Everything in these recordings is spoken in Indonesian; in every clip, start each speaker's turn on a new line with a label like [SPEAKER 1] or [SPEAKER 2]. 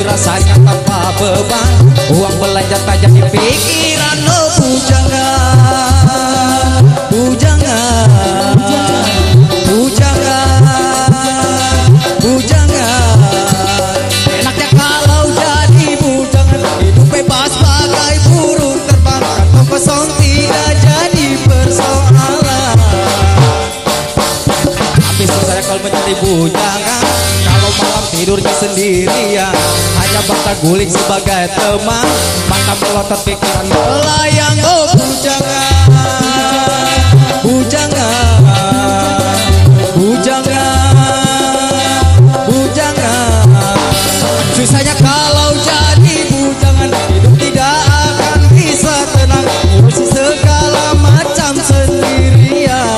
[SPEAKER 1] rasanya tanpa beban, uang belanja tak jadi pikiran. Oh bujangan, bujangan, bujangan, bujangan. Enaknya kalau jadi bujangan, hidup bebas bagai burung terbang, kantong kosong tidak jadi persoalan. Tapi susah kalau menjadi bujangan, kalau malam tidurnya sendirian, hanya bakal guling sebagai teman, mata melotot pikiran melayang. Oh bujangan, bujangan, bujangan, bujangan. Susahnya kalau jadi bujangan, hidup tidak akan bisa tenang, ngurusi segala macam sendirian.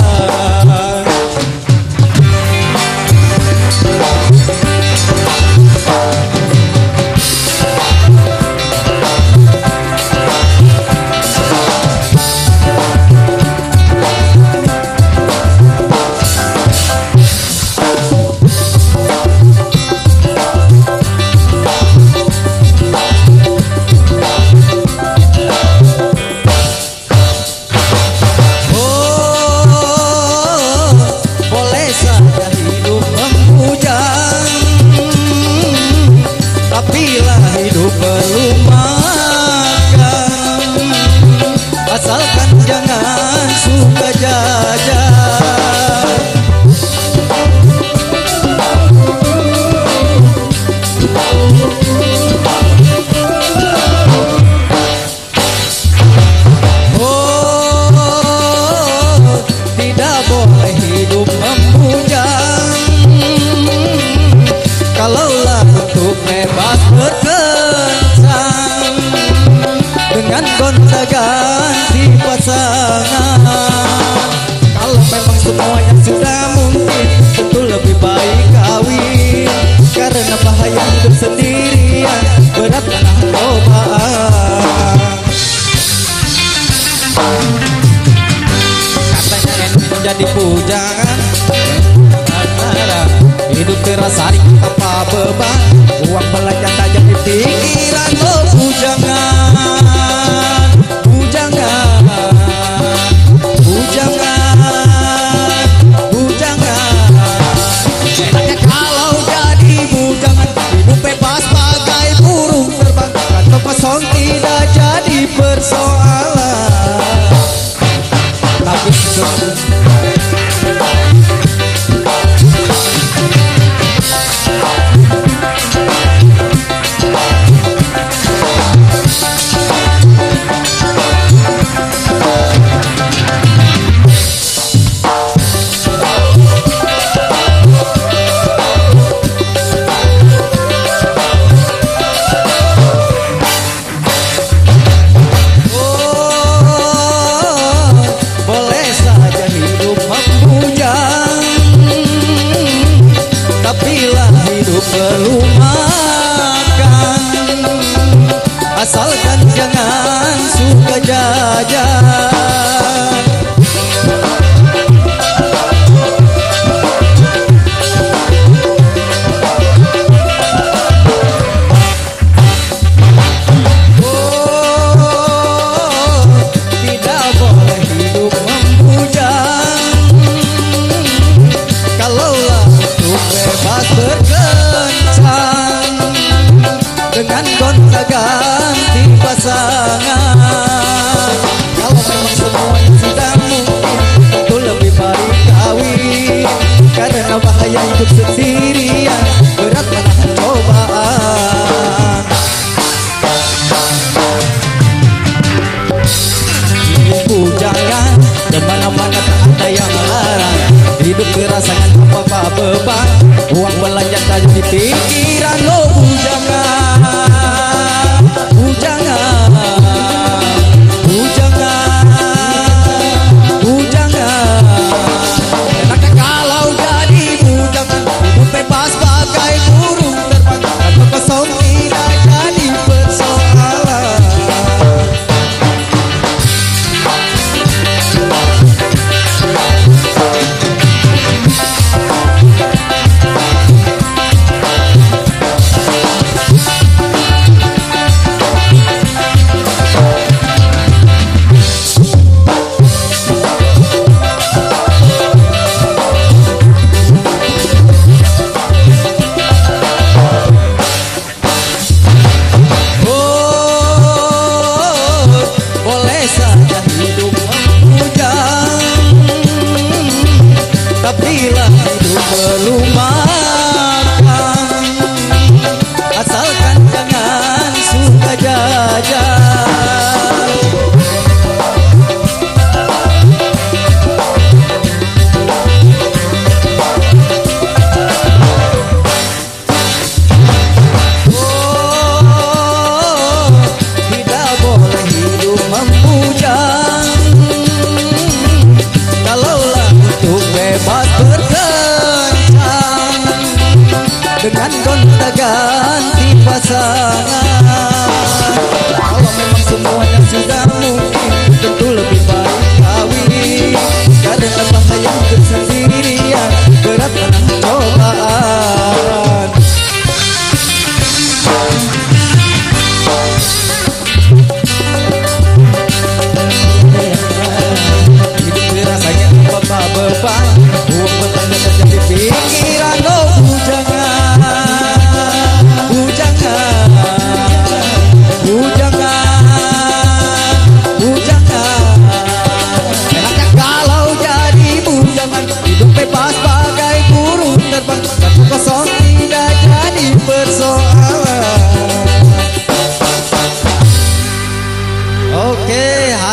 [SPEAKER 1] Asalkan jangan suka jajan. Oh, tidak boleh hidup membujang. Kalaulah untuk bebas berkencang dengan gonta-ganti pasangan. Kalau memang semuanya sudah mungkin, tentu lebih baik kawin, karena bahaya hidup sendirian, berat tanah cobaan. Katanya enak menjadi bujangan, hidup terasa ringan tanpa beban, uang belanja tak jadi pikiran. Oh bujangan, bujangan, bujangan, bujangan. Enaknya kalau jadi bujangan, hidup bebas bagai burung terbang, kantong kosong tidak jadi persoalan. Tapi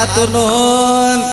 [SPEAKER 1] Hatur nuhun.